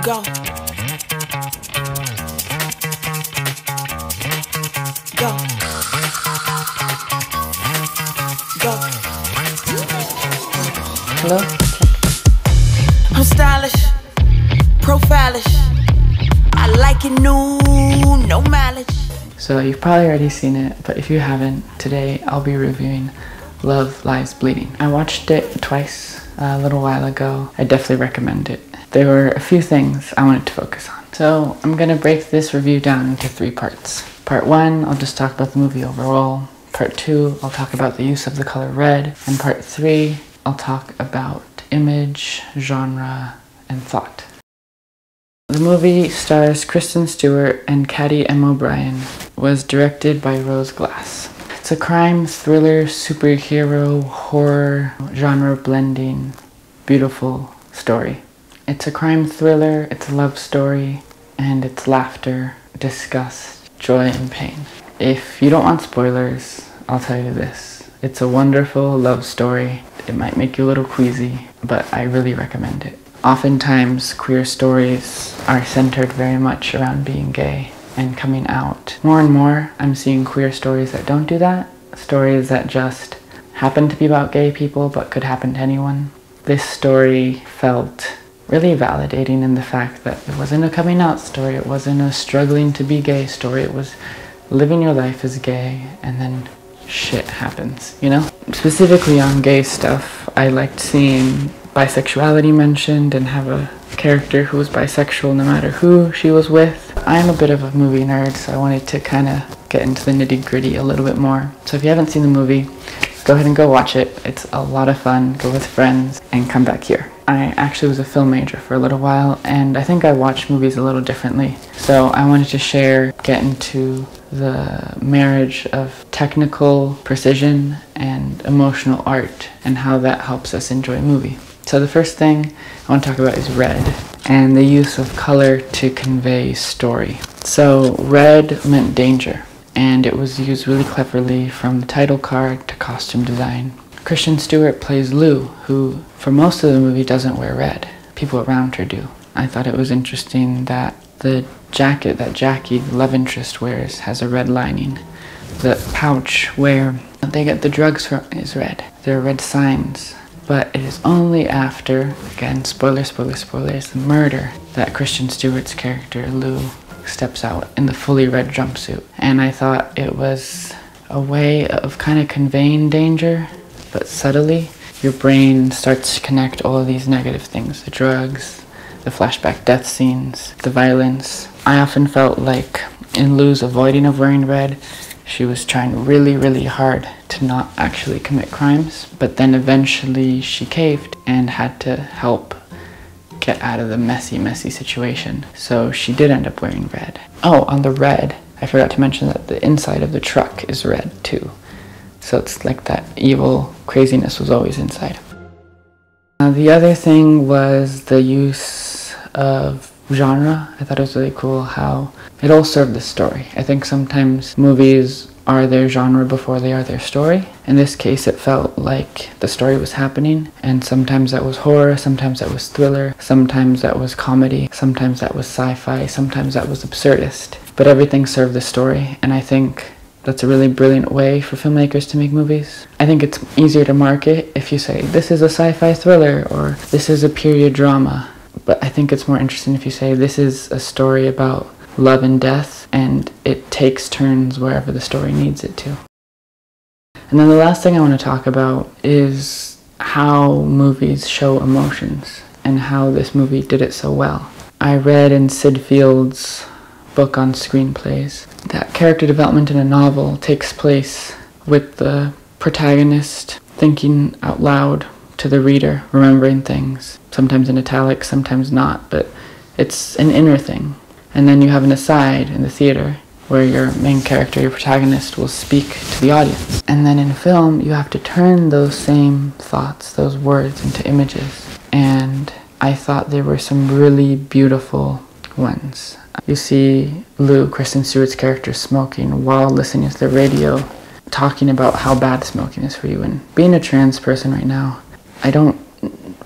Go. Go. Go. Hello? I'm stylish, profilish. I like it new, no mileage. So you've probably already seen it, but if you haven't, today I'll be reviewing Love Lies Bleeding. I watched it twice a little while ago. I definitely recommend it. There were a few things I wanted to focus on. So I'm gonna break this review down into 3 parts. Part 1, I'll just talk about the movie overall. Part 2, I'll talk about the use of the color red. And Part 3, I'll talk about image, genre, and thought. The movie stars Kristen, Stewart, and Katy O'Brien. Was directed by Rose Glass. It's a crime, thriller, superhero, horror, genre blending, beautiful story. It's a crime thriller, it's a love story, and it's laughter, disgust, joy, and pain. If you don't want spoilers, I'll tell you this. It's a wonderful love story. It might make you a little queasy, but I really recommend it. Oftentimes, queer stories are centered very much around being gay and coming out. More and more, I'm seeing queer stories that don't do that. Stories that just happen to be about gay people, but could happen to anyone. This story felt really validating in the fact that it wasn't a coming out story, it wasn't a struggling to be gay story, it was living your life as gay and then shit happens, you know? Specifically on gay stuff, I liked seeing bisexuality mentioned and have a character who was bisexual no matter who she was with. I'm a bit of a movie nerd, so I wanted to kind of get into the nitty-gritty a little bit more. So if you haven't seen the movie, go ahead and go watch it. It's a lot of fun. Go with friends and come back here. I actually was a film major for a little while, and I think I watch movies a little differently. So I wanted to get into the marriage of technical precision and emotional art and how that helps us enjoy a movie. So the first thing I want to talk about is red and the use of color to convey story. So red meant danger, and it was used really cleverly from the title card to costume design. Kristen Stewart plays Lou, who for most of the movie doesn't wear red. People around her do. I thought it was interesting that the jacket that Jackie, the love interest, wears has a red lining. The pouch where they get the drugs from is red. There are red signs. But it is only after, again, spoilers, the murder, that Kristen Stewart's character, Lou, steps out in the fully red jumpsuit. And I thought it was a way of kind of conveying danger, but subtly. Your brain starts to connect all of these negative things, the drugs, the flashback death scenes, the violence. I often felt like in Lou's avoiding of wearing red, she was trying really, really hard to not actually commit crimes, but then eventually she caved and had to help get out of the messy, messy situation. So she did end up wearing red. Oh, on the red, I forgot to mention that the inside of the truck is red too. So it's like that evil craziness was always inside. The other thing was the use of genre. I thought it was really cool how it all served the story. I think sometimes movies are their genre before they are their story. In this case, it felt like the story was happening, and sometimes that was horror, sometimes that was thriller, sometimes that was comedy, sometimes that was sci-fi, sometimes that was absurdist. But everything served the story, and I think that's a really brilliant way for filmmakers to make movies. I think it's easier to market if you say, this is a sci-fi thriller, or this is a period drama. But I think it's more interesting if you say, this is a story about love and death, and it takes turns wherever the story needs it to. And then the last thing I want to talk about is how movies show emotions, and how this movie did it so well. I read in Sid Field's book on screenplays that character development in a novel takes place with the protagonist thinking out loud to the reader, remembering things, sometimes in italics, sometimes not, but it's an inner thing. And then you have an aside in the theater where your main character, your protagonist, will speak to the audience. And then in film, you have to turn those same thoughts, those words, into images. And I thought there were some really beautiful ones. You see Lou, Kristen Stewart's character, smoking while listening to the radio, talking about how bad smoking is for you. And being a trans person right now, I'm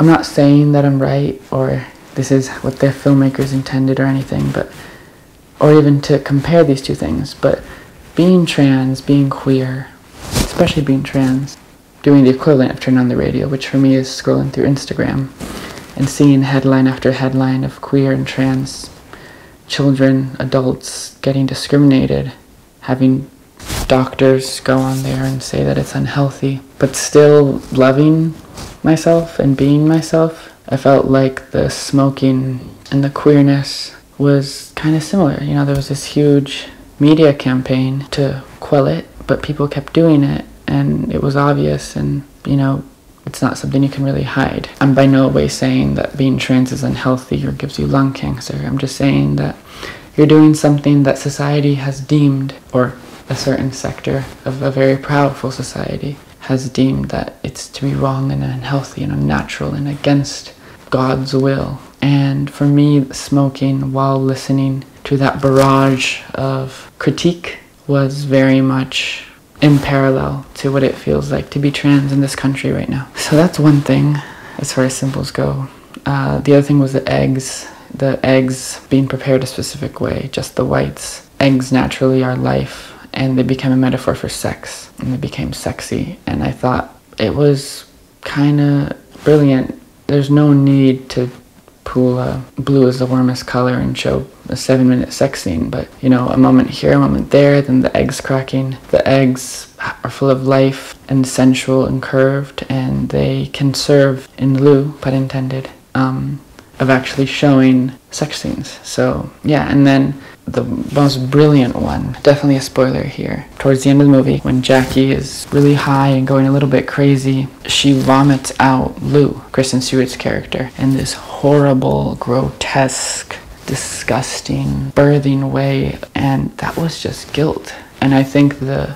not saying that I'm right or this is what the filmmakers intended or anything, but, or even to compare these two things, but being trans, being queer, especially being trans, doing the equivalent of turning on the radio, which for me is scrolling through Instagram and seeing headline after headline of queer and trans children, adults getting discriminated, having doctors go on there and say that it's unhealthy, but still loving myself and being myself. I felt like the smoking and the queerness was kind of similar. You know, there was this huge media campaign to quell it, but people kept doing it, and it was obvious, and, you know, it's not something you can really hide. I'm by no way saying that being trans is unhealthy or gives you lung cancer. I'm just saying that you're doing something that society has deemed, or a certain sector of a very powerful society has deemed that it's to be wrong and unhealthy and unnatural and against God's will. And for me, smoking while listening to that barrage of critique was very much in parallel to what it feels like to be trans in this country right now. So that's one thing as far as symbols go. The other thing was the eggs. The eggs being prepared a specific way, just the whites. Eggs naturally are life, and they became a metaphor for sex, and they became sexy. And I thought it was kind of brilliant. There's no need to pull a blue is the warmest color and show a 7-minute sex scene, but, you know, a moment here, a moment there, then the eggs cracking. The eggs are full of life and sensual and curved, and they can serve in lieu, pun intended, of actually showing sex scenes. So yeah, and then the most brilliant one, definitely a spoiler here, towards the end of the movie, when Jackie is really high and going a little bit crazy, she vomits out Lou, Kristen Stewart's character, in this horrible, grotesque, disgusting, birthing way, and that was just guilt. And I think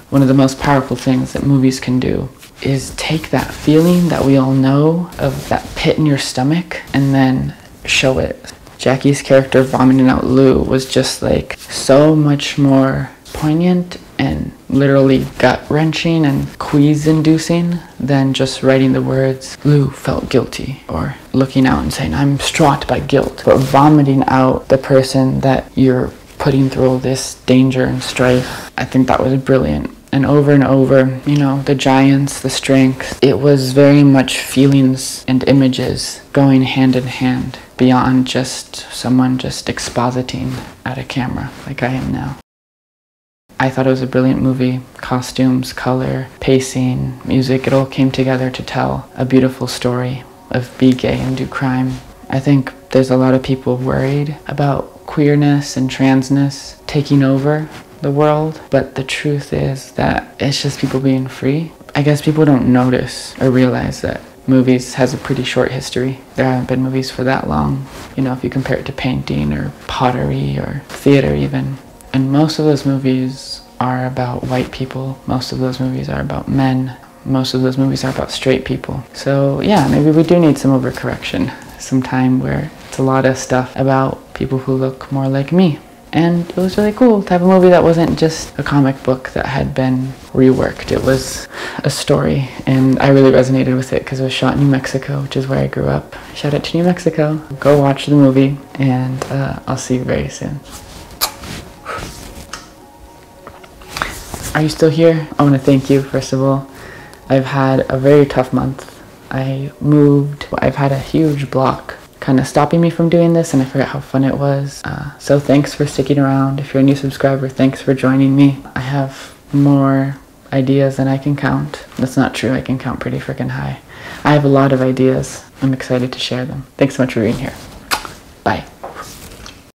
one of the most powerful things that movies can do is take that feeling that we all know of that pit in your stomach and then show it. Jackie's character vomiting out Lou was just like so much more poignant and literally gut-wrenching and quease-inducing than just writing the words, Lou felt guilty, or looking out and saying, I'm distraught by guilt, but vomiting out the person that you're putting through all this danger and strife. I think that was brilliant. And over, you know, the giants, the strength, it was very much feelings and images going hand in hand beyond just someone just expositing at a camera like I am now. I thought it was a brilliant movie. Costumes, color, pacing, music, it all came together to tell a beautiful story of be gay and do crime. I think there's a lot of people worried about queerness and transness taking over the world, but the truth is that it's just people being free. I guess people don't notice or realize that movies has a pretty short history. There haven't been movies for that long, you know, if you compare it to painting or pottery or theater even. And most of those movies are about white people. Most of those movies are about men. Most of those movies are about straight people. So yeah, maybe we do need some overcorrection, some time where it's a lot of stuff about people who look more like me. And it was really cool to have a movie that wasn't just a comic book that had been reworked. It was a story, and I really resonated with it because it was shot in New Mexico, which is where I grew up. Shout out to New Mexico. Go watch the movie, and I'll see you very soon. Are you still here? I want to thank you, first of all. I've had a very tough month. I moved. I've had a huge block kind of stopping me from doing this, and I forgot how fun it was. So thanks for sticking around. If you're a new subscriber, thanks for joining me. I have more ideas than I can count. That's not true. I can count pretty freaking high. I have a lot of ideas. I'm excited to share them. Thanks so much for being here. Bye.